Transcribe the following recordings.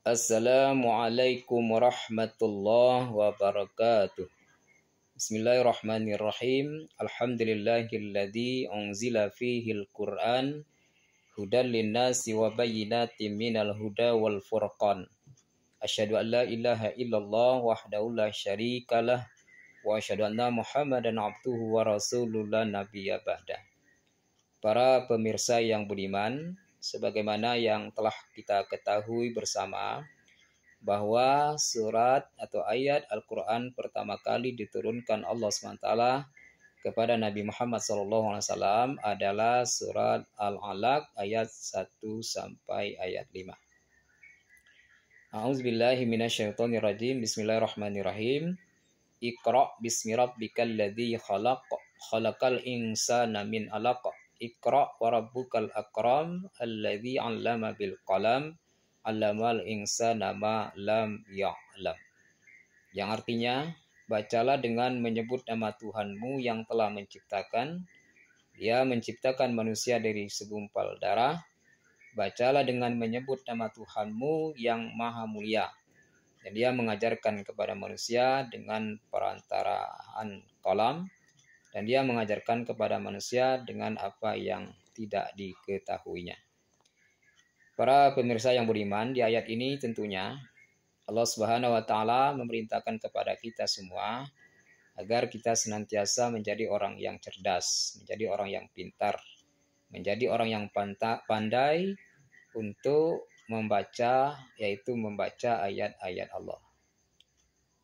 Assalamualaikum warahmatullahi wabarakatuh. Bismillahirrahmanirrahim. Alhamdulillahilladzi unzila fihil Qur'an hudan linnasi wa bayyinatin minal huda wal furqan. Asyhadu an la ilaha illallah wahdahu la syarikalah wa asyhadu anna Muhammadan abduhu wa rasuluhu la nabiyya ba'da. Para pemirsa yang budiman, sebagaimana yang telah kita ketahui bersama bahwa surat atau ayat Al-Quran pertama kali diturunkan Allah SWT kepada Nabi Muhammad SAW adalah surat Al-Alaq ayat 1 sampai ayat 5. A'udzubillahi minasyaitonirrajim. Bismillahirrahmanirrahim. Iqra' bismi rabbikal ladzi khalaq, khalaqal insana min 'alaq. Iqra' wa rabbukal akram alladzi 'allama bil qalam 'allamal insana ma lam ya'lam. Yang artinya, bacalah dengan menyebut nama Tuhanmu yang telah menciptakan. Dia menciptakan manusia dari segumpal darah. Bacalah dengan menyebut nama Tuhanmu yang maha mulia. Dan dia mengajarkan kepada manusia dengan perantaraan qalam. Dan dia mengajarkan kepada manusia dengan apa yang tidak diketahuinya. Para pemirsa yang beriman, di ayat ini tentunya Allah Subhanahu wa taala memerintahkan kepada kita semua agar kita senantiasa menjadi orang yang cerdas, menjadi orang yang pintar, menjadi orang yang pandai untuk membaca, yaitu membaca ayat-ayat Allah.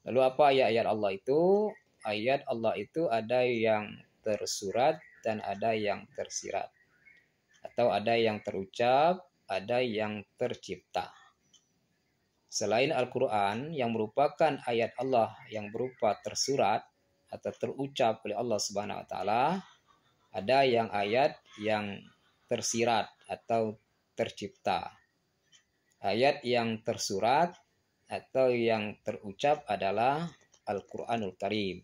Lalu apa ayat-ayat Allah itu? Ayat Allah itu ada yang tersurat dan ada yang tersirat. Atau ada yang terucap, ada yang tercipta. Selain Al-Quran yang merupakan ayat Allah yang berupa tersurat atau terucap oleh Allah Subhanahu wa taala, ada yang ayat yang tersirat atau tercipta. Ayat yang tersurat atau yang terucap adalah Al-Quranul Karim.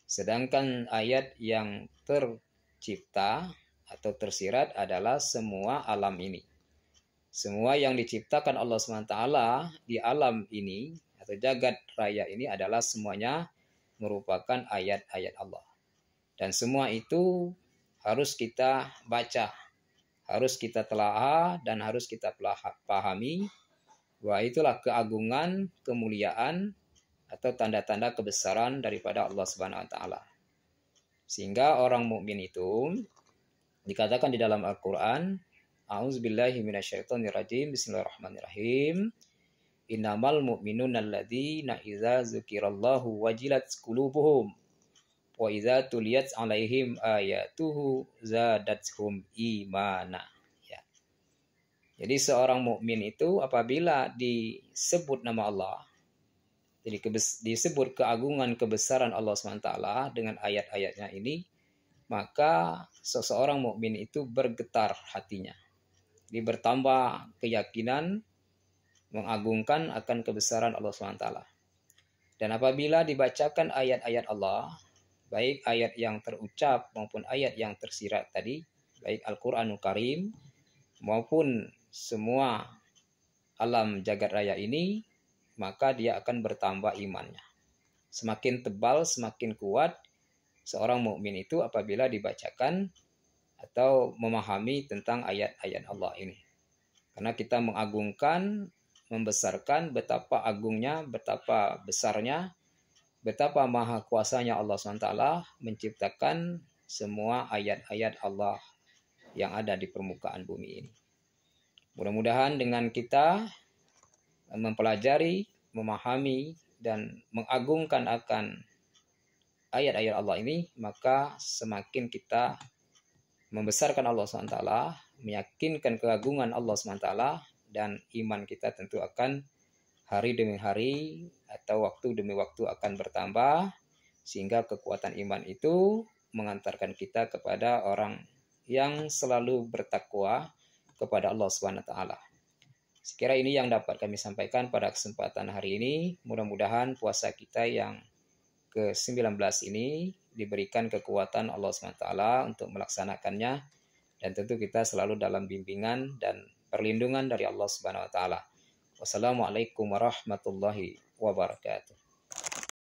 Sedangkan ayat yang tercipta atau tersirat adalah semua alam ini. Semua yang diciptakan Allah SWT di alam ini atau jagat raya ini adalah semuanya merupakan ayat-ayat Allah. Dan semua itu harus kita baca, harus kita telaah dan harus kita pahami bahwa itulah keagungan, kemuliaan atau tanda-tanda kebesaran daripada Allah Subhanahu wa taala. Sehingga orang mukmin itu dikatakan di dalam Al-Qur'an, A'udzubillahi minasyaitonirrajim. Bismillahirrahmanirrahim. Innamal mu'minuna alladzina idza dzukirallahu wajilat qulubuhum wa idza tuliyat 'alaihim ayatuhu zadatuhum imana. Ya. Jadi seorang mukmin itu apabila disebut nama Allah, jadi disebut keagungan kebesaran Allah SWT dengan ayat-ayatnya ini, maka seseorang mukmin itu bergetar hatinya. Jadi bertambah keyakinan mengagungkan akan kebesaran Allah SWT. Dan apabila dibacakan ayat-ayat Allah, baik ayat yang terucap maupun ayat yang tersirat tadi, baik Al-Quranul Karim maupun semua alam jagat raya ini, maka dia akan bertambah imannya. Semakin tebal, semakin kuat seorang mukmin itu apabila dibacakan atau memahami tentang ayat-ayat Allah ini. Karena kita mengagungkan, membesarkan betapa agungnya, betapa besarnya, betapa maha kuasanya Allah SWT menciptakan semua ayat-ayat Allah yang ada di permukaan bumi ini. Mudah-mudahan dengan kita mempelajari, memahami, dan mengagungkan akan ayat-ayat Allah ini, maka semakin kita membesarkan Allah SWT, meyakinkan keagungan Allah SWT, dan iman kita tentu akan hari demi hari atau waktu demi waktu akan bertambah, sehingga kekuatan iman itu mengantarkan kita kepada orang yang selalu bertakwa kepada Allah SWT. Sekira ini yang dapat kami sampaikan pada kesempatan hari ini. Mudah-mudahan puasa kita yang ke-19 ini diberikan kekuatan Allah SWT untuk melaksanakannya. Dan tentu kita selalu dalam bimbingan dan perlindungan dari Allah Subhanahu wa taala. Wassalamualaikum warahmatullahi wabarakatuh.